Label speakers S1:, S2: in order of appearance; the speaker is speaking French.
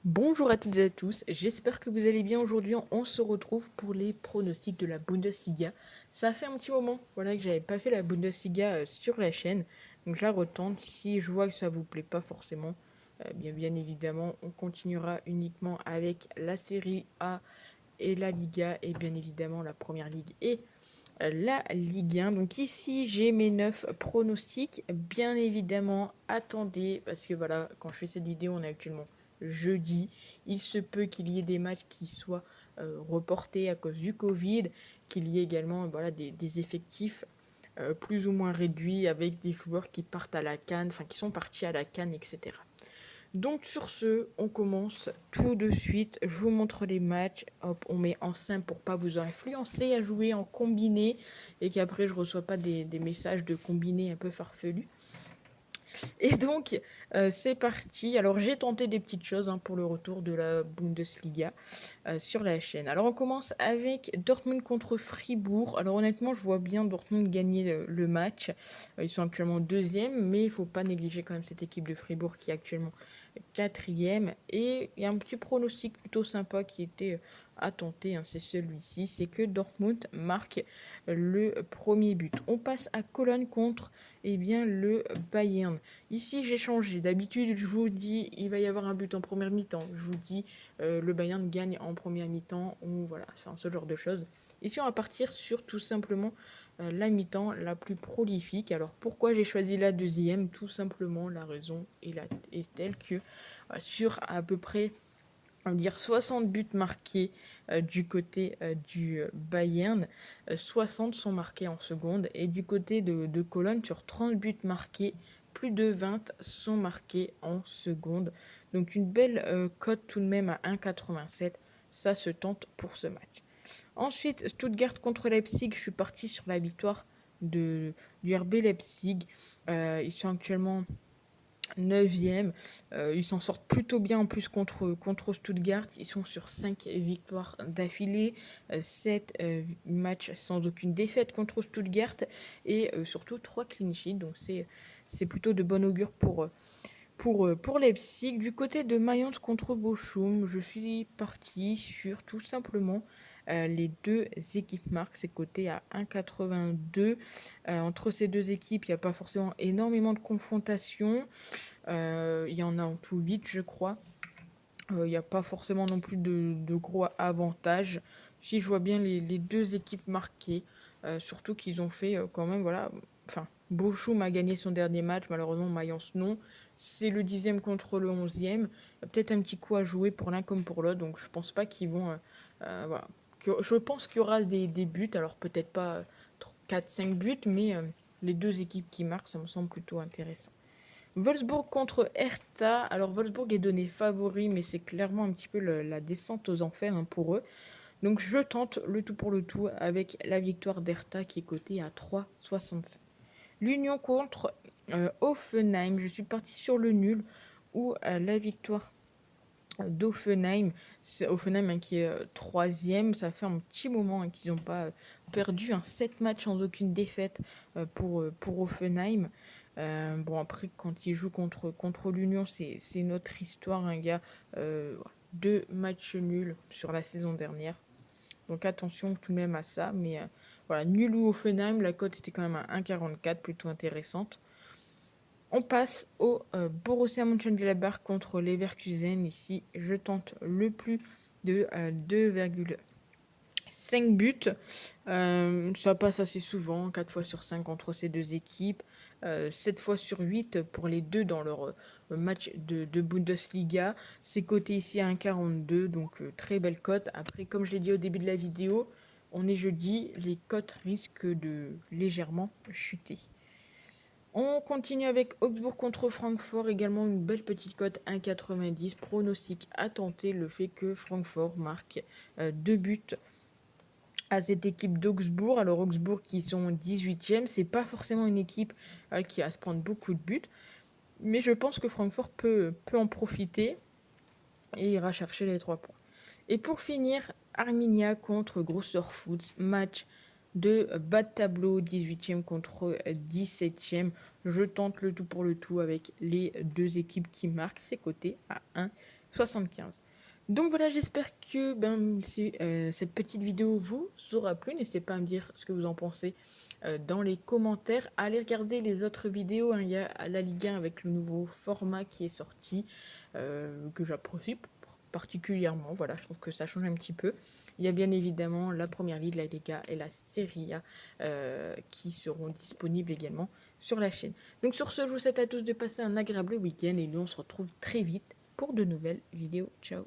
S1: Bonjour à toutes et à tous, j'espère que vous allez bien. Aujourd'hui, on se retrouve pour les pronostics de la Bundesliga. Ça fait un petit moment voilà, que j'avais pas fait la Bundesliga sur la chaîne, donc je la retente. Si je vois que ça vous plaît pas forcément, bien évidemment, on continuera uniquement avec la série A et la Liga, et bien évidemment la Première Ligue et la Ligue 1. Donc ici, j'ai mes 9 pronostics. Bien évidemment, attendez, parce que voilà, quand je fais cette vidéo, on est actuellement jeudi. Il se peut qu'il y ait des matchs qui soient reportés à cause du Covid, qu'il y ait également voilà, des effectifs plus ou moins réduits avec des joueurs qui partent à la CAN, enfin qui sont partis à la CAN, etc. Donc sur ce, on commence tout de suite. Je vous montre les matchs. Hop, on met en simple pour pas vous influencer à jouer en combiné et qu'après je reçois pas des messages de combiné un peu farfelus. Et donc c'est parti. Alors j'ai tenté des petites choses pour le retour de la Bundesliga sur la chaîne. Alors on commence avec Dortmund contre Fribourg. Alors honnêtement, je vois bien Dortmund gagner le match. Ils sont actuellement deuxième, mais il faut pas négliger quand même cette équipe de Fribourg qui est actuellement quatrième. Et il y a un petit pronostic plutôt sympa qui était à tenter, c'est celui-ci, c'est que Dortmund marque le premier but. On passe à Cologne contre le Bayern. Ici j'ai changé, d'habitude je vous dis il va y avoir un but en première mi-temps, je vous dis le Bayern gagne en première mi-temps, ou voilà, enfin, ce genre de choses. Ici on va partir sur tout simplement la mi-temps la plus prolifique. Alors pourquoi j'ai choisi la deuxième? Tout simplement la raison est telle que sur à peu près on va dire 60 buts marqués du côté du Bayern, 60 sont marqués en seconde, et du côté de Cologne, sur 30 buts marqués, plus de 20 sont marqués en seconde. Donc une belle cote tout de même à 1,87, ça se tente pour ce match. Ensuite, Stuttgart contre Leipzig, je suis parti sur la victoire du RB Leipzig. Ils sont actuellement 9e. Ils s'en sortent plutôt bien en plus contre Stuttgart. Ils sont sur 5 victoires d'affilée, 7 matchs sans aucune défaite contre Stuttgart, et surtout 3 clean sheets. Donc c'est plutôt de bon augure pour Leipzig. Du côté de Mayence contre Bochum, je suis parti sur tout simplement les deux équipes marques. C'est coté à 1,82. Entre ces deux équipes, il n'y a pas forcément énormément de confrontations. Il y en a en tout 8, je crois. Il n'y a pas forcément non plus de gros avantages. Si je vois bien les deux équipes marquées, surtout qu'ils ont fait quand même, voilà. Enfin, Bochum a gagné son dernier match, malheureusement Mayence non. C'est le 10e contre le 11e. Il y a peut-être un petit coup à jouer pour l'un comme pour l'autre, donc je pense pas qu'ils vont. Voilà. Je pense qu'il y aura des buts, alors peut-être pas 4-5 buts, mais les deux équipes qui marquent, ça me semble plutôt intéressant. Wolfsburg contre Hertha. Alors Wolfsburg est donné favori, mais c'est clairement un petit peu la descente aux enfers pour eux. Donc je tente le tout pour le tout avec la victoire d'Hertha qui est cotée à 3,65. L'Union contre Hoffenheim. Je suis parti sur le nul ou la victoire d'Offenheim. C'est Offenheim qui est troisième. Ça fait un petit moment qu'ils n'ont pas perdu 7 matchs sans aucune défaite pour Offenheim. Bon, après, quand ils jouent contre l'Union, c'est une autre histoire. Il y a 2 matchs nuls sur la saison dernière. Donc attention tout de même à ça. Mais voilà, nul ou Offenheim, la cote était quand même à 1,44, plutôt intéressante. On passe au Borussia Mönchengladbach contre Leverkusen. Ici, je tente le plus de 2,5 buts. Ça passe assez souvent, 4 fois sur 5 entre ces deux équipes, 7 fois sur 8 pour les deux dans leur match de Bundesliga. C'est coté ici à 1,42, donc très belle cote. Après, comme je l'ai dit au début de la vidéo, on est jeudi, les cotes risquent de légèrement chuter. On continue avec Augsbourg contre Francfort, également une belle petite cote 1,90. Pronostic à tenter le fait que Francfort marque 2 buts à cette équipe d'Augsbourg. Alors Augsbourg qui sont 18e, c'est pas forcément une équipe qui va se prendre beaucoup de buts, mais je pense que Francfort peut en profiter et ira chercher les 3 points. Et pour finir, Arminia contre Grosser Foods, match de bas de tableau, 18e contre 17e. Je tente le tout pour le tout avec les deux équipes qui marquent, c'est coté à 75. Donc voilà, j'espère que cette petite vidéo vous aura plu. N'hésitez pas à me dire ce que vous en pensez dans les commentaires. Allez regarder les autres vidéos, hein. Il y a la Ligue 1 avec le nouveau format qui est sorti, que j'apprécie particulièrement. Voilà, je trouve que ça change un petit peu. Il y a bien évidemment la Première Ligue, la Liga et la Serie A qui seront disponibles également sur la chaîne. Donc sur ce, je vous souhaite à tous de passer un agréable week-end et nous on se retrouve très vite pour de nouvelles vidéos. Ciao!